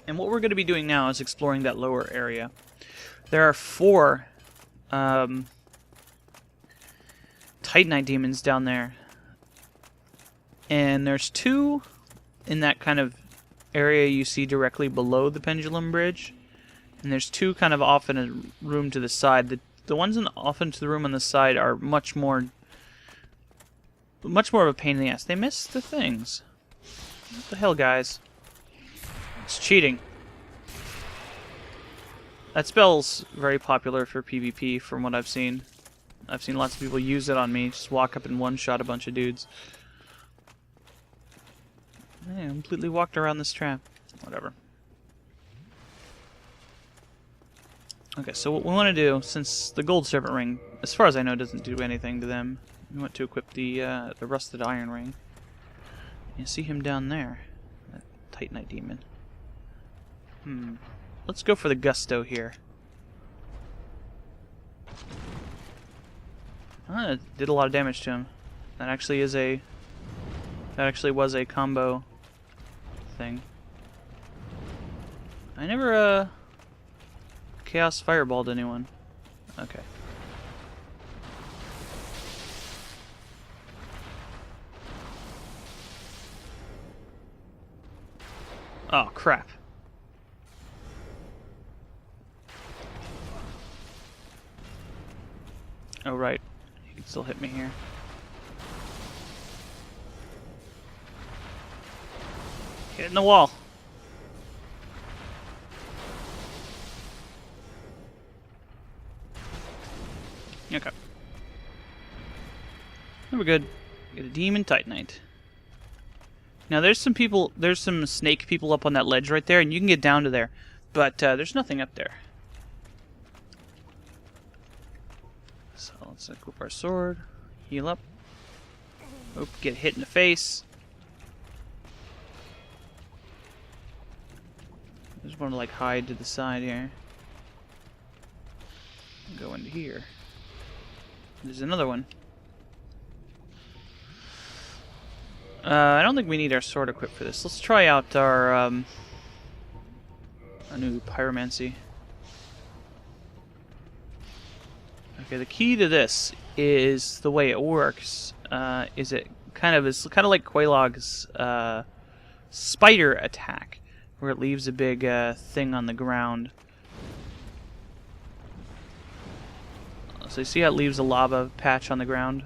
And what we're going to be doing now is exploring that lower area. There are 4 Titanite demons down there. And there's 2 in that kind of area you see directly below the pendulum bridge. And there's 2 kind of off in a room to the side. The ones off into the room on the side are much more of a pain in the ass. They miss the things. What the hell, guys? It's cheating. That spell's very popular for PvP from what I've seen. I've seen lots of people use it on me. Just walk up and one-shot a bunch of dudes. I completely walked around this trap. Whatever. Okay, so what we want to do, since the gold servant ring, as far as I know, doesn't do anything to them, we want to equip the rusted iron ring. You see him down there, that Titanite demon. Let's go for the gusto here. It did a lot of damage to him. That actually was a combo thing. I never Chaos Fireballed anyone. Okay. Oh, crap. Oh, right. He can still hit me here. Hit in the wall. Okay. We're good. Get a demon Titanite. Now there's some snake people up on that ledge right there, and you can get down to there. But there's nothing up there. So let's equip our sword. Heal up. Oh, get hit in the face. I just want to like hide to the side here. Go into here. There's another one. I don't think we need our sword equipped for this. Let's try out our new pyromancy. Okay, the key to this is the way it works. It's kind of like Quelaag's spider attack, where it leaves a big thing on the ground. So you see how it leaves a lava patch on the ground?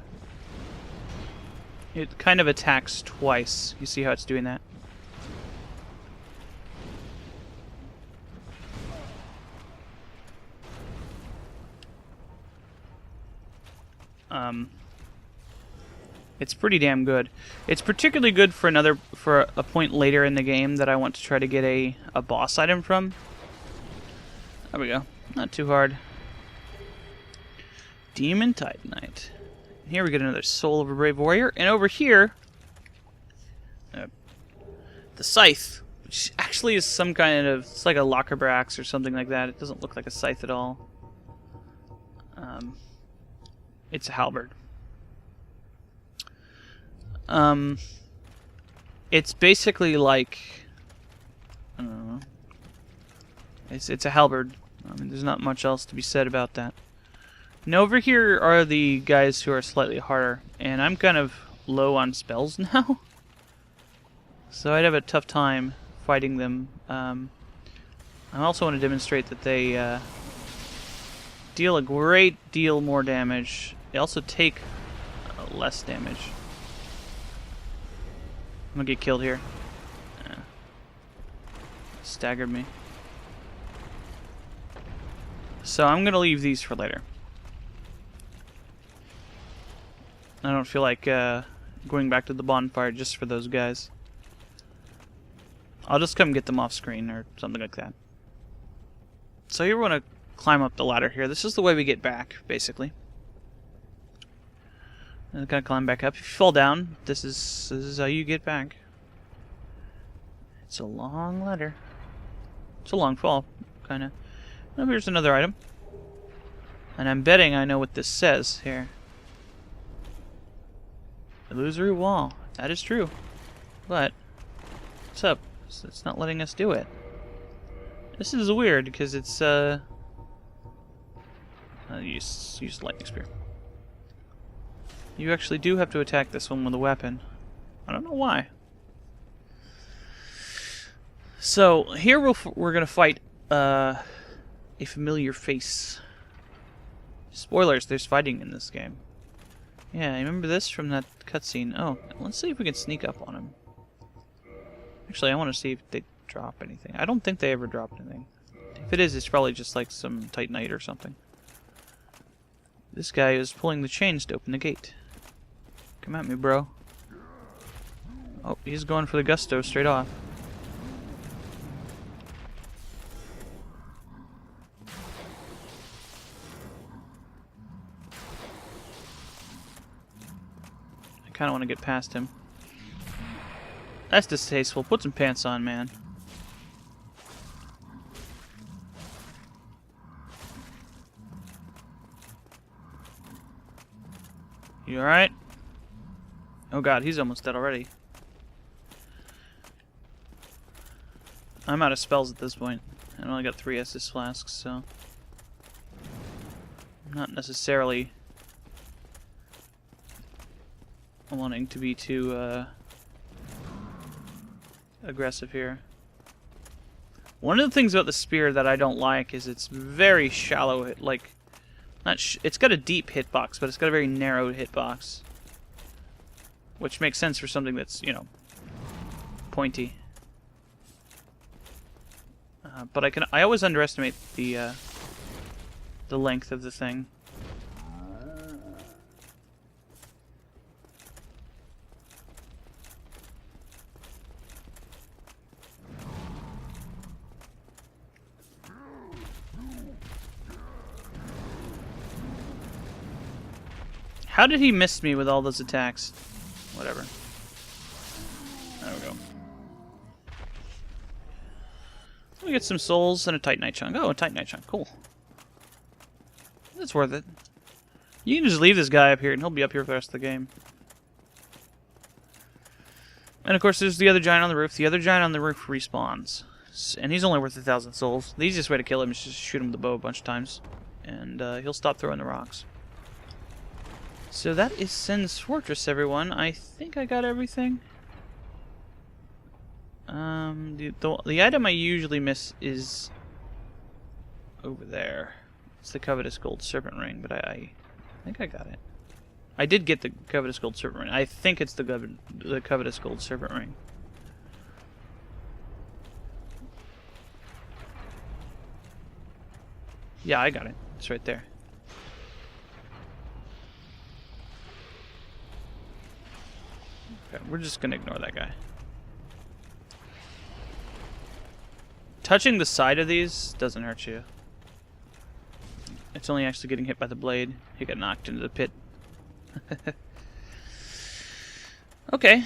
It kind of attacks twice. You see how it's doing that? It's pretty damn good. It's particularly good for a point later in the game that I want to try to get a boss item from. There we go. Not too hard. Demon Titanite. Here we get another Soul of a Brave Warrior. And over here, the Scythe, which actually is some kind of... It's like a Lockerber axe or something like that. It doesn't look like a scythe at all. It's a halberd. It's basically like... I don't know. It's a halberd. I mean, there's not much else to be said about that. Now over here are the guys who are slightly harder, and I'm kind of low on spells now, so I'd have a tough time fighting them. I also want to demonstrate that they deal a great deal more damage. They also take less damage. I'm gonna get killed here. Staggered me. So I'm gonna leave these for later. I don't feel like going back to the bonfire just for those guys. I'll just come get them off screen or something like that. So you want to climb up the ladder here. This is the way we get back, basically. And gotta climb back up. If you fall down, this is how you get back. It's a long ladder. It's a long fall, kind of. Oh, here's another item. And I'm betting I know what this says here. Illusory wall. That is true. But, what's up? It's not letting us do it. This is weird because it's use lightning spear. You actually do have to attack this one with a weapon. I don't know why. So here we're gonna fight a familiar face. Spoilers: there's fighting in this game. Yeah, I remember this from that cutscene. Oh, let's see if we can sneak up on him. Actually, I want to see if they drop anything. I don't think they ever drop anything. If it is, it's probably just like some Titanite or something. This guy is pulling the chains to open the gate. Come at me, bro. Oh, he's going for the gusto straight off. I kind of want to get past him. That's distasteful. Put some pants on, man. You alright? Oh god, he's almost dead already. I'm out of spells at this point. I only got 3 Estus flasks, so... I'm not necessarily... wanting to be too, aggressive here. One of the things about the spear that I don't like is it's very shallow, like... it's got a deep hitbox, but it's got a very narrow hitbox. Which makes sense for something that's, you know, pointy. But I always underestimate the length of the thing. How did he miss me with all those attacks? Whatever. There we go. We get some souls and a Titanite chunk. Oh, a Titanite chunk. Cool. That's worth it. You can just leave this guy up here and he'll be up here for the rest of the game. And of course there's the other giant on the roof. The other giant on the roof respawns. And he's only worth 1,000 souls. The easiest way to kill him is just shoot him with the bow a bunch of times. And he'll stop throwing the rocks. So that is Sen's Fortress, everyone. I think I got everything. The item I usually miss is over there. It's the Covetous Gold Serpent Ring, but I think I got it. I did get the Covetous Gold Serpent Ring. I think it's the Covetous Gold Serpent Ring. Yeah, I got it. It's right there. Okay, we're just gonna ignore that guy. Touching the side of these doesn't hurt you. It's only actually getting hit by the blade. You get knocked into the pit. Okay,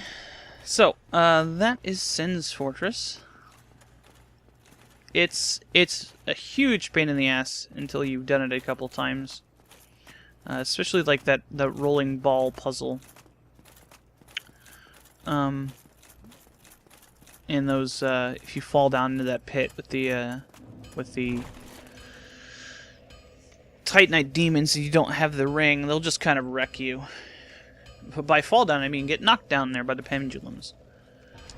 so that is Sen's Fortress. It's a huge pain in the ass until you've done it a couple times, especially like the rolling ball puzzle. And those if you fall down into that pit with the Titanite demons and you don't have the ring, they'll just kind of wreck you. But by fall down, I mean get knocked down there by the pendulums.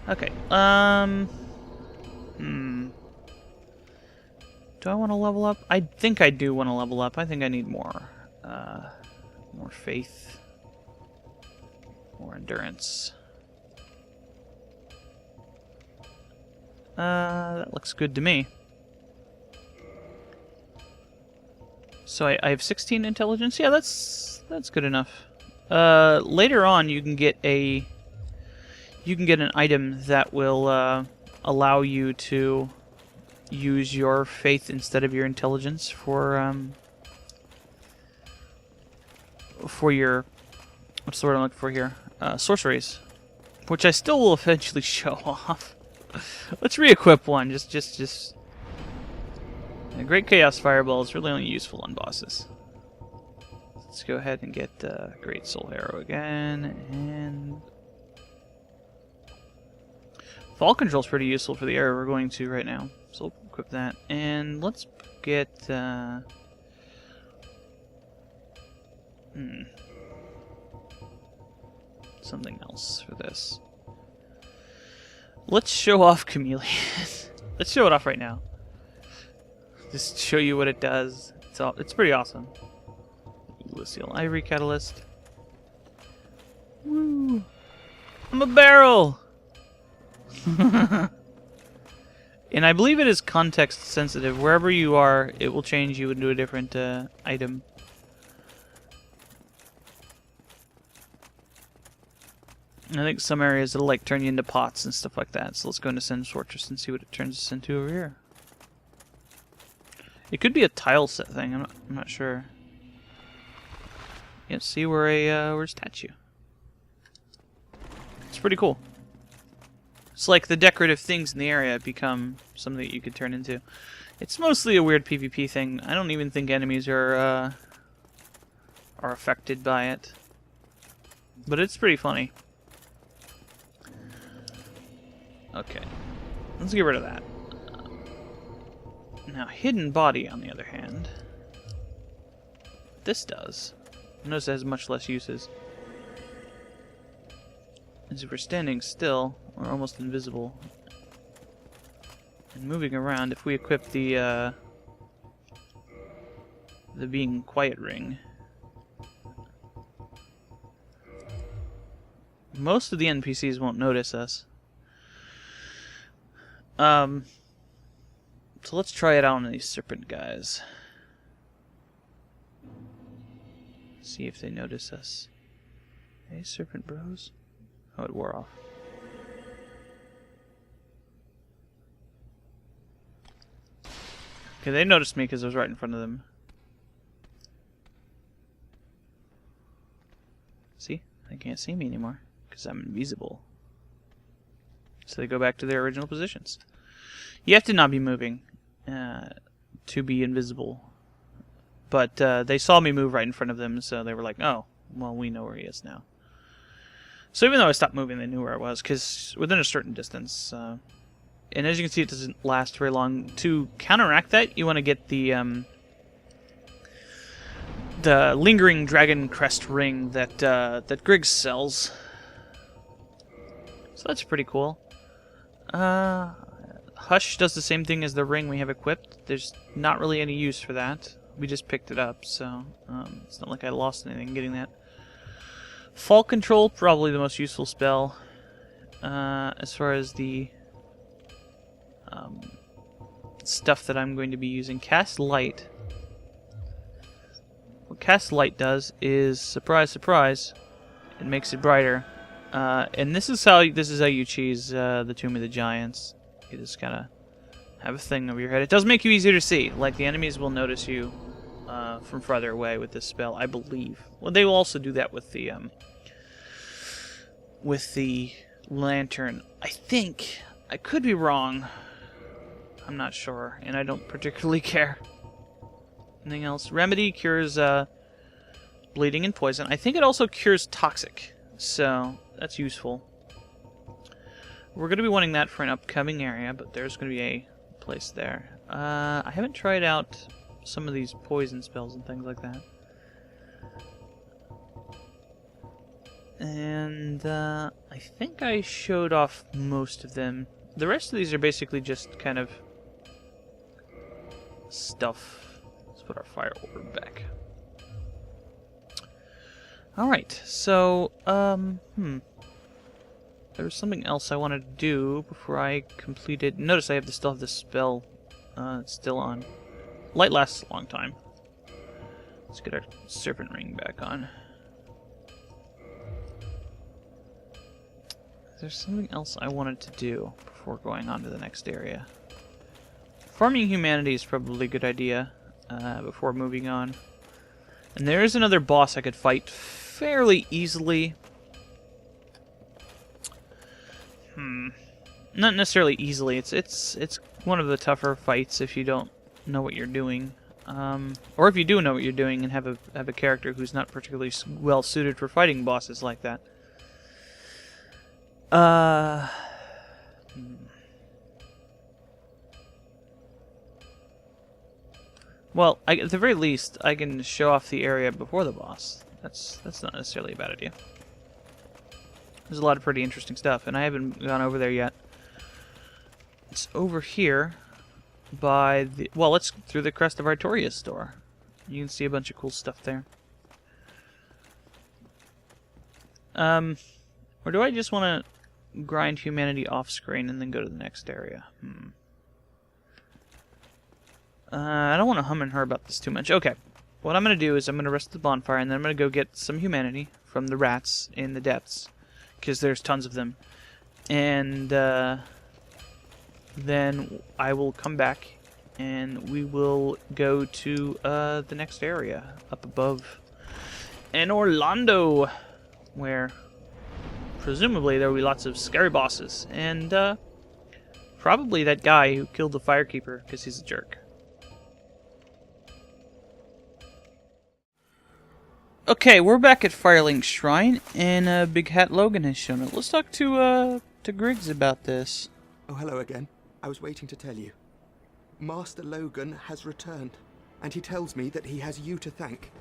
Okay. Do I want to level up? I think I do want to level up. I think I need more faith, more endurance. That looks good to me. So I have 16 intelligence. Yeah, that's good enough. Later on, you can get an item that will allow you to use your faith instead of your intelligence for your, what's the word I'm looking for here? Sorceries, which I still will eventually show off. Let's re-equip one. Just. A Great Chaos Fireball is really only useful on bosses. Let's go ahead and get Great Soul Arrow again, and Fall control's pretty useful for the area we're going to right now. So we'll equip that. And let's get... something else for this. Let's show off Chameleon. Let's show it off right now. Just show you what it does. It's pretty awesome. Lucille Ivory Catalyst. Woo! I'm a barrel! And I believe it is context sensitive. Wherever you are, it will change you into a different item. I think some areas it'll like turn you into pots and stuff like that. So let's go into Sin's Fortress and see what it turns us into over here. It could be a tile set thing. I'm not sure. Yeah, see we're a statue. It's pretty cool. It's like the decorative things in the area become something that you could turn into. It's mostly a weird PvP thing. I don't even think enemies are affected by it. But it's pretty funny. Okay. Let's get rid of that. Now, Hidden Body, on the other hand. This does. Notice it has much less uses. As if we're standing still, we're almost invisible. And moving around, if we equip the Being Quiet ring, most of the NPCs won't notice us. So let's try it out on these serpent guys. See if they notice us. Hey, serpent bros. Oh, it wore off. Okay, they noticed me because I was right in front of them. See? They can't see me anymore because I'm invisible. So they go back to their original positions. You have to not be moving to be invisible. But they saw me move right in front of them, so they were like, oh, well, we know where he is now. So even though I stopped moving, they knew where I was, because within a certain distance. And as you can see, it doesn't last very long. To counteract that, you want to get the lingering dragon crest ring that Griggs sells. So that's pretty cool. Hush does the same thing as the ring we have equipped. There's not really any use for that. We just picked it up, so it's not like I lost anything getting that. Fall Control, probably the most useful spell. As far as the stuff that I'm going to be using. Cast Light. What Cast Light does is, surprise, surprise, it makes it brighter. And this is how you cheese the Tomb of the Giants. You just gotta have a thing over your head. It does make you easier to see. Like, the enemies will notice you from farther away with this spell, I believe. Well, they will also do that with the lantern. I think. I could be wrong. I'm not sure, and I don't particularly care. Anything else? Remedy cures bleeding and poison. I think it also cures toxic, so that's useful. We're going to be wanting that for an upcoming area, but there's going to be a place there. I haven't tried out some of these poison spells and things like that. And I think I showed off most of them. The rest of these are basically just kind of stuff. Let's put our fire orb back. Alright, so, there was something else I wanted to do before I completed. Notice I still have this spell still on. Light lasts a long time. Let's get our serpent ring back on. There's something else I wanted to do before going on to the next area. Farming humanity is probably a good idea before moving on. And there is another boss I could fight fairly easily. Not necessarily easily. It's one of the tougher fights if you don't know what you're doing, or if you do know what you're doing and have a character who's not particularly well suited for fighting bosses like that. Well, at the very least, I can show off the area before the boss. That's not necessarily a bad idea. There's a lot of pretty interesting stuff, and I haven't gone over there yet. It's over here by the... Well, let's go through the Crest of Artorias store. You can see a bunch of cool stuff there. Or do I just want to grind humanity off-screen and then go to the next area? I don't want to hum and her about this too much. Okay. What I'm going to do is I'm going to rest at the bonfire, and then I'm going to go get some humanity from the rats in the depths, because there's tons of them. And then I will come back, and we will go to the next area up above Anor Londo, where presumably there will be lots of scary bosses, and probably that guy who killed the firekeeper because he's a jerk. Okay, we're back at Firelink Shrine, and Big Hat Logan has shown up. Let's talk to Griggs about this. Oh, hello again. I was waiting to tell you. Master Logan has returned, and he tells me that he has you to thank.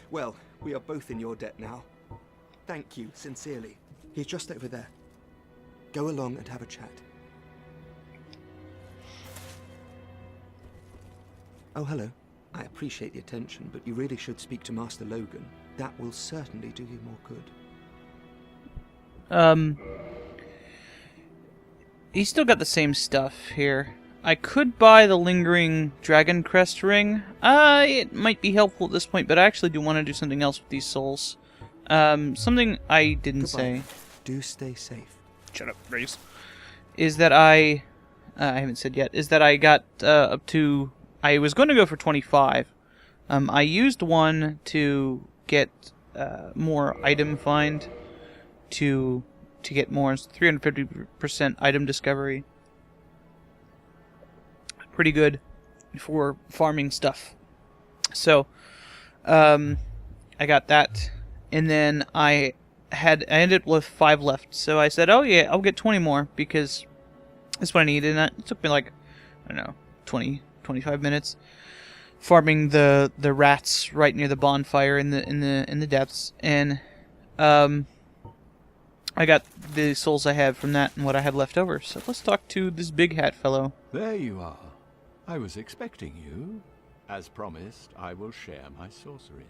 Well, we are both in your debt now. Thank you, sincerely. He's just over there. Go along and have a chat. Oh, hello. I appreciate the attention, but you really should speak to Master Logan. That will certainly do you more good. He's still got the same stuff here. I could buy the Lingering Dragon Crest Ring. It might be helpful at this point, but I actually do want to do something else with these souls. Something I didn't say. Do stay safe. Shut up, Grace. Is that I haven't said yet, is that I got up to... I was going to go for 25. I used one to get more item find, to get more 350% item discovery. Pretty good for farming stuff. So, I got that, and then I ended up with 5 left. So I said, oh yeah, I'll get 20 more because that's what I needed. And it took me like, I don't know, 25 minutes farming the rats right near the bonfire in the depths, and I got the souls I have from that and what I had left over. So let's talk to this big hat fellow. There you are. I was expecting you. As promised, I will share my sorceries.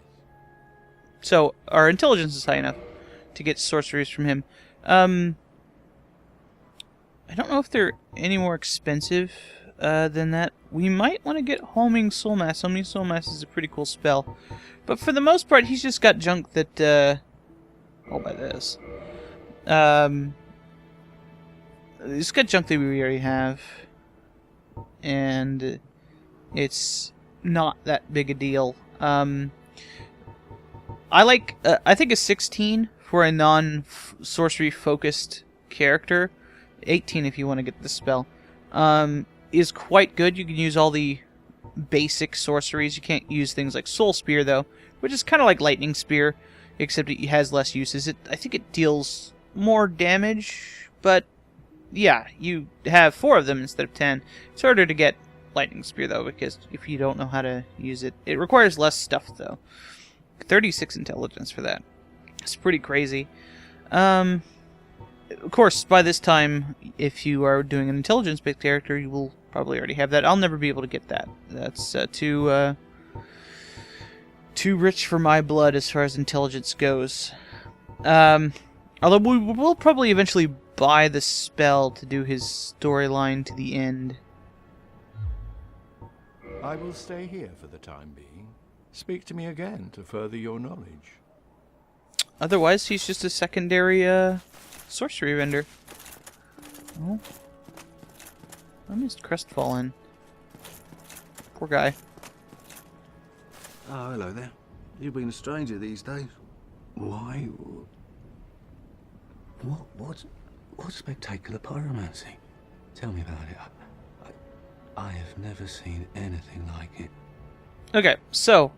So our intelligence is high enough to get sorceries from him. I don't know if they're any more expensive than that. We might want to get Homing Soul Mass. Homing Soul Mass is a pretty cool spell. But for the most part, he's just got junk that... I'll buy this. He's got junk that we already have. And it's not that big a deal. I think a 16 for a non-sorcery focused character. 18 if you want to get the spell. Is quite good. You can use all the basic sorceries. You can't use things like Soul Spear, though, which is kind of like Lightning Spear, except it has less uses. I think it deals more damage, but yeah, you have 4 of them instead of 10. It's harder to get Lightning Spear, though, because if you don't know how to use it, it requires less stuff, though. 36 intelligence for that. It's pretty crazy. Of course, by this time, if you are doing an intelligence-based character, you will probably already have that. I'll never be able to get that. That's too rich for my blood as far as intelligence goes. Although we will probably eventually buy the spell to do his storyline to the end. I will stay here for the time being. Speak to me again to further your knowledge. Otherwise, he's just a secondary sorcery vendor. Oh. I missed Crestfallen. Poor guy. Oh, hello there. You've been a stranger these days. Why? What spectacular pyromancy? Tell me about it. I have never seen anything like it. Okay, so,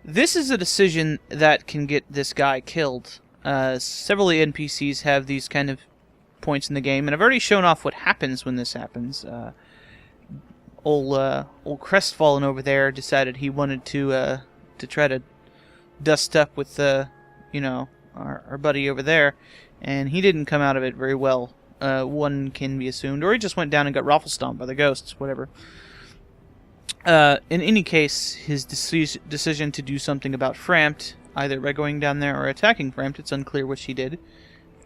this is a decision that can get this guy killed. Several of the NPCs have these kind of points in the game, and I've already shown off what happens when this happens. old Crestfallen over there decided he wanted to try to dust up with you know, our buddy over there, and he didn't come out of it very well. One can be assumed, or he just went down and got raffle stomped by the ghosts, whatever. In any case, his decision to do something about Frampt, either by going down there or attacking Frampt, it's unclear which he did,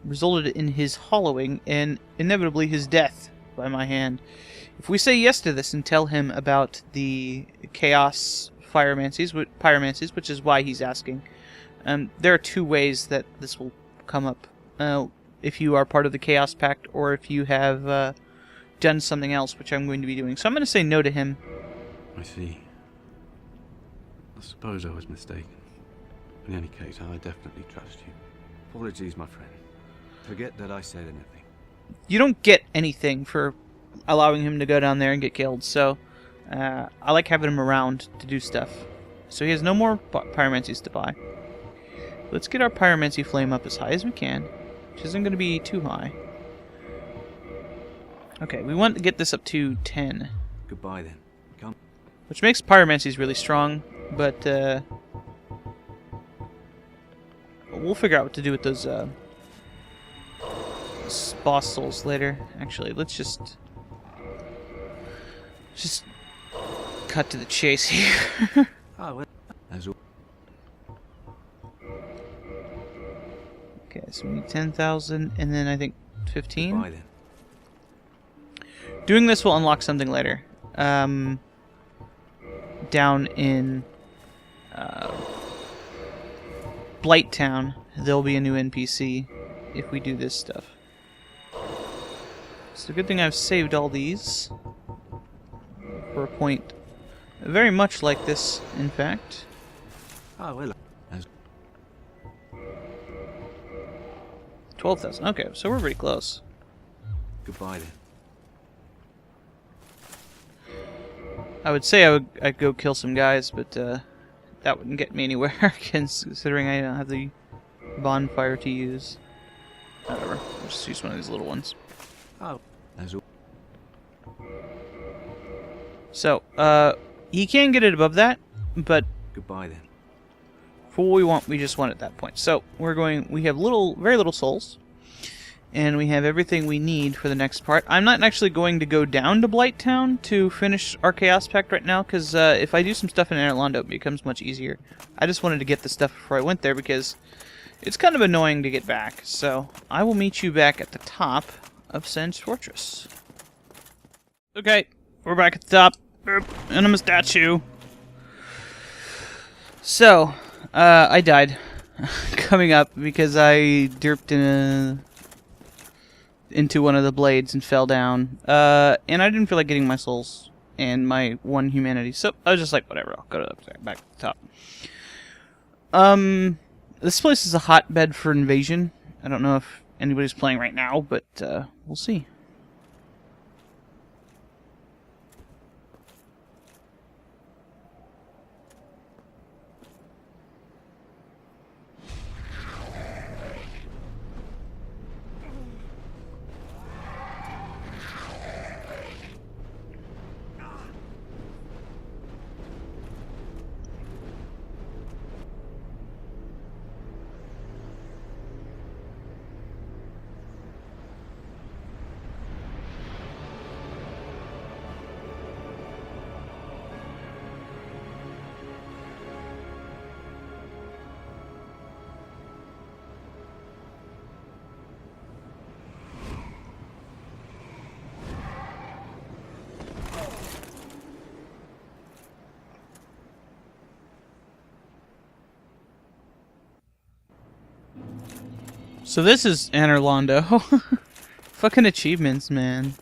resulted in his hollowing and inevitably his death by my hand. If we say yes to this and tell him about the Chaos Pyromancies, which is why he's asking, there are two ways that this will come up. If you are part of the Chaos Pact, or if you have done something else, which I'm going to be doing. So I'm going to say no to him. I see. I suppose I was mistaken. In any case, I definitely trust you. Apologies, my friend. Forget that I said anything. You don't get anything for allowing him to go down there and get killed, so I like having him around to do stuff. So he has no more pyromancies to buy. Let's get our pyromancy flame up as high as we can, which isn't going to be too high. Okay, we want to get this up to 10. Goodbye then. Come. Which makes pyromancies really strong, but we'll figure out what to do with those boss souls later. Actually, let's just cut to the chase here. Oh, well, as Okay, so we need 10,000, and then I think 15. goodbye then. Doing this will unlock something later. Down in Blight Town, there'll be a new NPC if we do this stuff. So good thing I've saved all these for a point very much like this, in fact. Oh, well, as 12,000. Okay, so we're pretty close. goodbye then. I would say I'd go kill some guys, but that wouldn't get me anywhere, considering I don't have the bonfire to use. Whatever, I'll just use one of these little ones. Oh, as So, he can get it above that, but goodbye then. for what we want, we just want at that point. So, we have very little souls, and we have everything we need for the next part. I'm not actually going to go down to Blight Town to finish our Chaos Pact right now, because if I do some stuff in Anor Londo, it becomes much easier. I just wanted to get the stuff before I went there, because it's kind of annoying to get back. So, I will meet you back at the top of Senge Fortress. Okay, we're back at the top, and I'm a statue. So, I died coming up because I derped into one of the blades and fell down. And I didn't feel like getting my souls and my one humanity, so I was just like, whatever, I'll go back to the top. This place is a hotbed for invasion. I don't know if anybody's playing right now, but we'll see. So this is Anor Londo. Fucking achievements, man.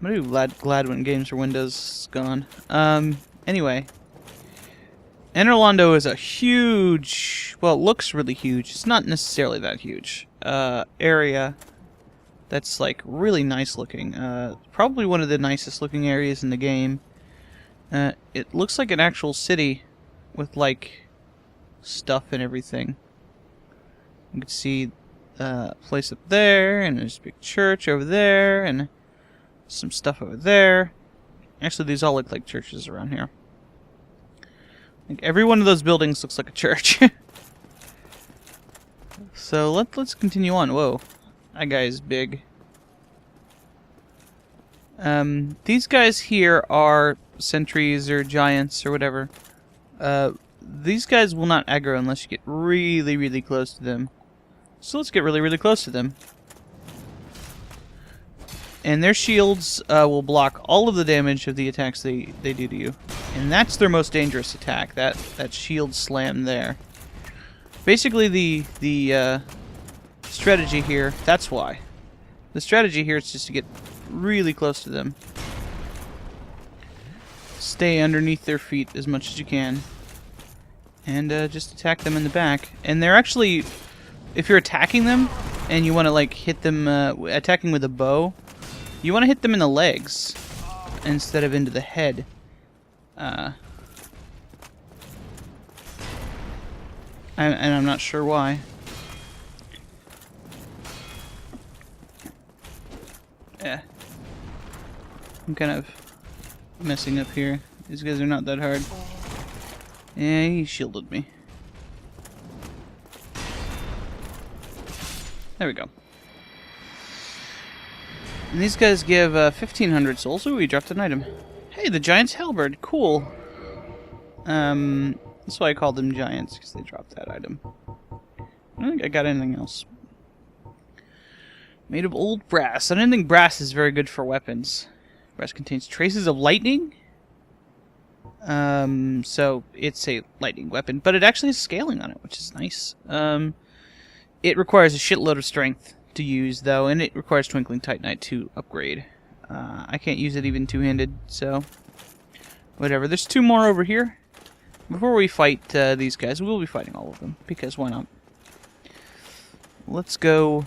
I'm gonna be glad when Games for Windows is gone. Anyway. Anor Londo is a huge, well, it looks really huge. It's not necessarily that huge. Area that's like really nice looking. Probably one of the nicest looking areas in the game. It looks like an actual city with like stuff and everything. You can see a place up there, and there's a big church over there, and some stuff over there. Actually, these all look like churches around here. Like every one of those buildings looks like a church. So let's continue on. Whoa, that guy is big. These guys here are sentries or giants or whatever. These guys will not aggro unless you get really, really close to them. So let's get really, really close to them. And their shields will block all of the damage of the attacks they do to you. And that's their most dangerous attack, that shield slam there. Basically the strategy here, that's why. The strategy here is just to get really close to them. Stay underneath their feet as much as you can. And just attack them in the back. And they're actually, if you're attacking them and you want to like hit them, attacking with a bow, you want to hit them in the legs instead of into the head. And I'm not sure why. Yeah. I'm kind of messing up here. These guys are not that hard. Yeah, he shielded me. There we go. And these guys give 1,500 souls. Ooh, we dropped an item. Hey, the Giant's Halberd. Cool. That's why I called them Giants, because they dropped that item. I don't think I got anything else. Made of old brass. I don't think brass is very good for weapons. Brass contains traces of lightning. So it's a lightning weapon, but it actually has scaling on it, which is nice. It requires a shitload of strength to use, though, and it requires Twinkling Titanite to upgrade. I can't use it even two-handed, so whatever. There's two more over here. Before we fight these guys, we'll be fighting all of them, because why not? Let's go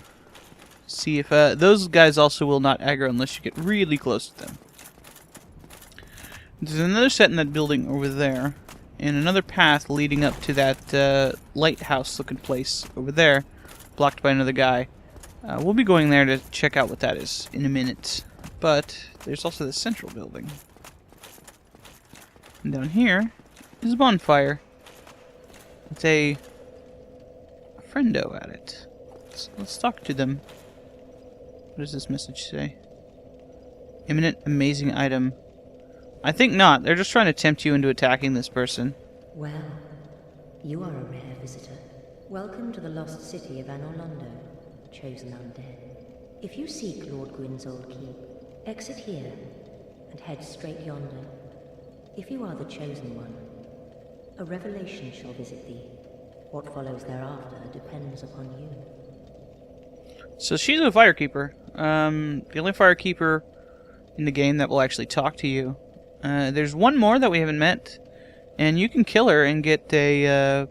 see if those guys also will not aggro unless you get really close to them. There's another set in that building over there, and another path leading up to that lighthouse-looking place over there, blocked by another guy. We'll be going there to check out what that is in a minute. But there's also the central building. And down here is a bonfire. It's a friendo at it. Let's talk to them. What does this message say? Imminent amazing item. I think not. They're just trying to tempt you into attacking this person. Well, you are a rare visitor. Welcome to the lost city of Anor, Londo, chosen undead. If you seek Lord Gwyn's old keep, exit here and head straight yonder. If you are the chosen one, a revelation shall visit thee. What follows thereafter depends upon you. So she's a firekeeper. The only firekeeper in the game that will actually talk to you. There's one more that we haven't met, and you can kill her and get a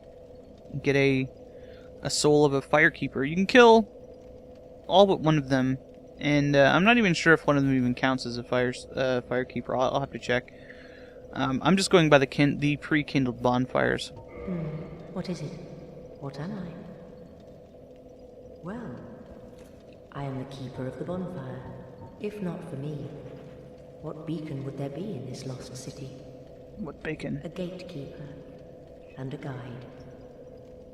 soul of a firekeeper. You can kill all but one of them, and I'm not even sure if one of them even counts as a firekeeper. I'll have to check. I'm just going by the pre-kindled bonfires. What is it? What am I? Well, I am the keeper of the bonfire. If not for me, what beacon would there be in this lost city? What bacon? A gatekeeper and a guide.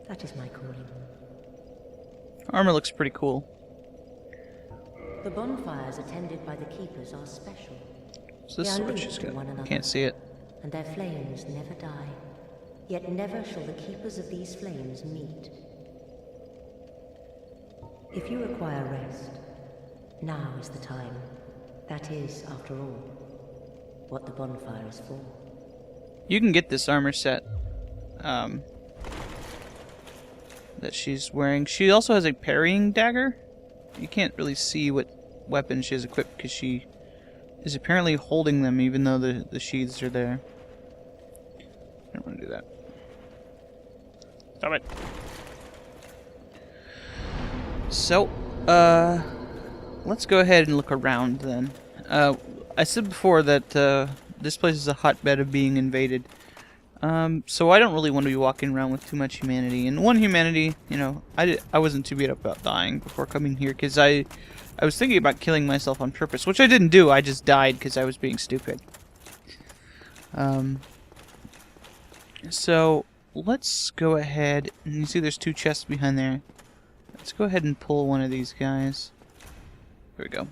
That is my calling. Armor looks pretty cool. The bonfires attended by the keepers are special. So this They is are what linked she's to got. one another, Can't see it. and their flames never die. Yet never shall the keepers of these flames meet. If you require rest, now is the time. That is, after all, what the bonfire is for. You can get this armor set that she's wearing. She also has a parrying dagger. You can't really see what weapon she has equipped because she is apparently holding them even though the sheaths are there. I don't want to do that. Stop it. So, let's go ahead and look around then. I said before that this place is a hotbed of being invaded. So I don't really want to be walking around with too much humanity. And one humanity, you know, I wasn't too beat up about dying before coming here because I was thinking about killing myself on purpose, which I didn't do. I just died because I was being stupid. So let's go ahead, and you see there's 2 chests behind there. Let's go ahead and pull one of these guys. There we go.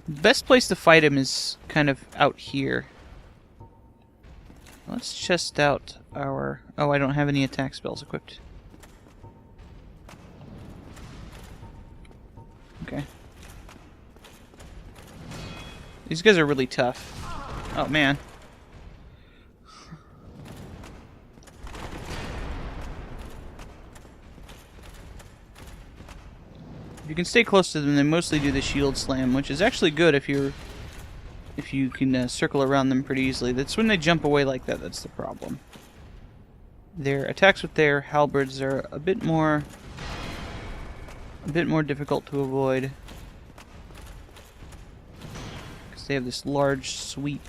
The best place to fight him is kind of out here. Let's chest out our... Oh, I don't have any attack spells equipped. Okay. These guys are really tough. Oh, man. If you can stay close to them, they mostly do the shield slam, which is actually good if you can circle around them pretty easily. That's when they jump away like that, that's the problem. Their attacks with their halberds are a bit more difficult to avoid, because they have this large sweep.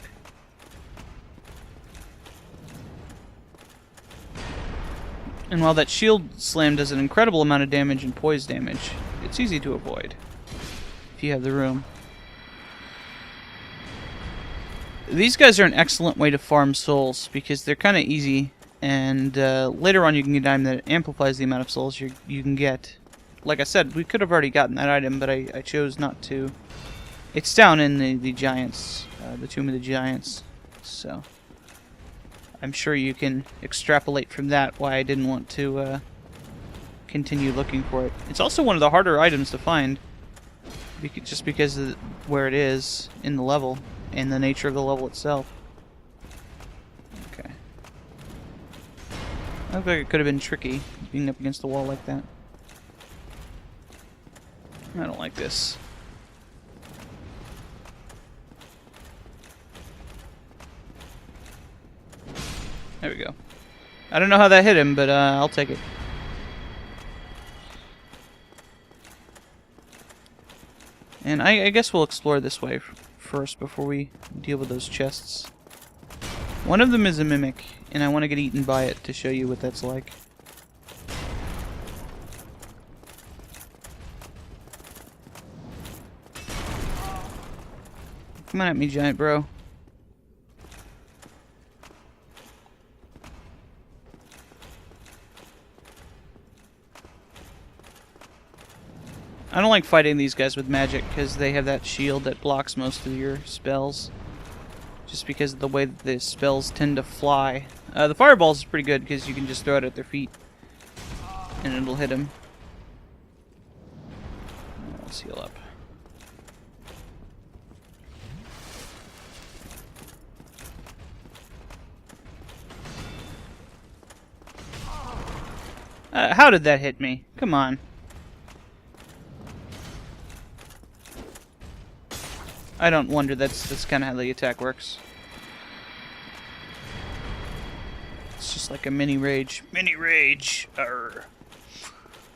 And while that shield slam does an incredible amount of damage and poise damage, it's easy to avoid if you have the room. These guys are an excellent way to farm souls because they're kind of easy, and later on you can get an item that amplifies the amount of souls you can get. Like I said, we could have already gotten that item, but I chose not to. It's down in the Giants, the Tomb of the Giants, so I'm sure you can extrapolate from that why I didn't want to continue looking for it. It's also one of the harder items to find, just because of where it is in the level and the nature of the level itself. Okay. I look like it could have been tricky being up against the wall like that. I don't like this. There we go. I don't know how that hit him, but I'll take it. And I guess we'll explore this way first before we deal with those chests. One of them is a mimic, and I want to get eaten by it to show you what that's like. Come on at me, giant bro. I don't like fighting these guys with magic because they have that shield that blocks most of your spells. Just because of the way that the spells tend to fly. The fireballs is pretty good because you can just throw it at their feet and it'll hit them. Let's heal up. How did that hit me? Come on. I don't wonder, that's kind of how the attack works. It's just like a mini rage. Mini rage! Arr.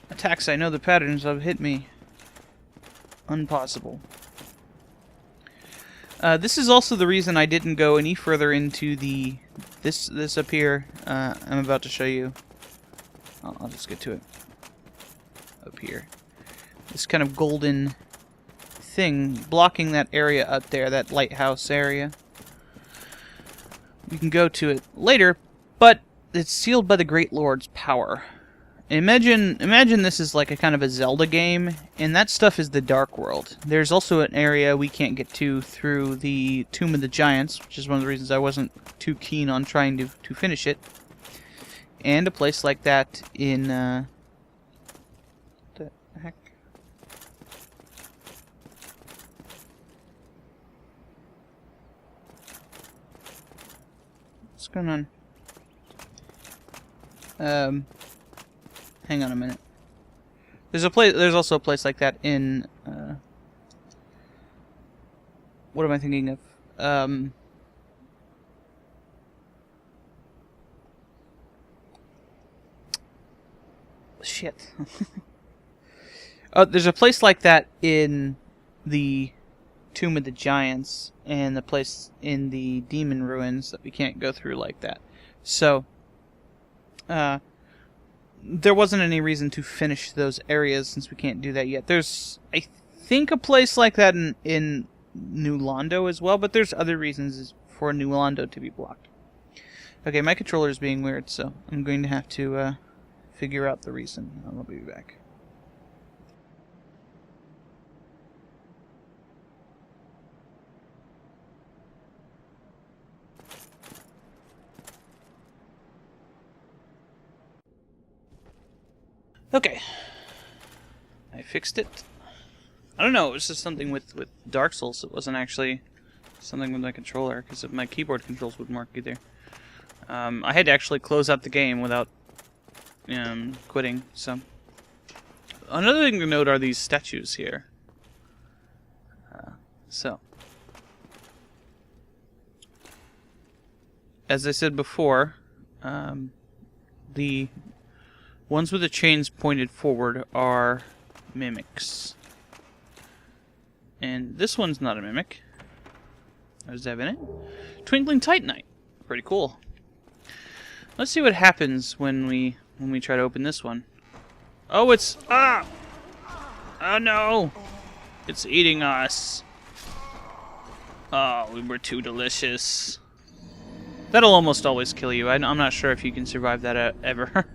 Attacks I know the patterns of hit me. Impossible. This is also the reason I didn't go any further into this up here. I'm about to show you. I'll just get to it. Up here. This kind of golden thing blocking that area up there, that lighthouse area. You can go to it later, but it's sealed by the Great Lord's power. Imagine this is like a kind of a Zelda game, and that stuff is the Dark World. There's also an area we can't get to through the Tomb of the Giants, which is one of the reasons I wasn't too keen on trying to finish it. And a place like that in the heck? What's going on? Hang on a minute. There's also a place like that in what am I thinking of? Shit. Oh, there's a place like that in the Tomb of the Giants and the place in the Demon Ruins that we can't go through like that. So, there wasn't any reason to finish those areas since we can't do that yet. There's, I think, a place like that in New Londo as well, but there's other reasons for New Londo to be blocked. Okay, my controller is being weird, so I'm going to have to figure out the reason. I'll be back. Okay. I fixed it. I don't know, it was just something with Dark Souls. It wasn't actually something with my controller, because my keyboard controls wouldn't work either. I had to actually close out the game without quitting, so. Another thing to note are these statues here. As I said before, the ones with the chains pointed forward are mimics. And this one's not a mimic. What does it have in it? Twinkling Titanite. Pretty cool. Let's see what happens when we try to open this one. Oh, it's oh no! It's eating us. Oh, we were too delicious. That'll almost always kill you. I'm not sure if you can survive that ever.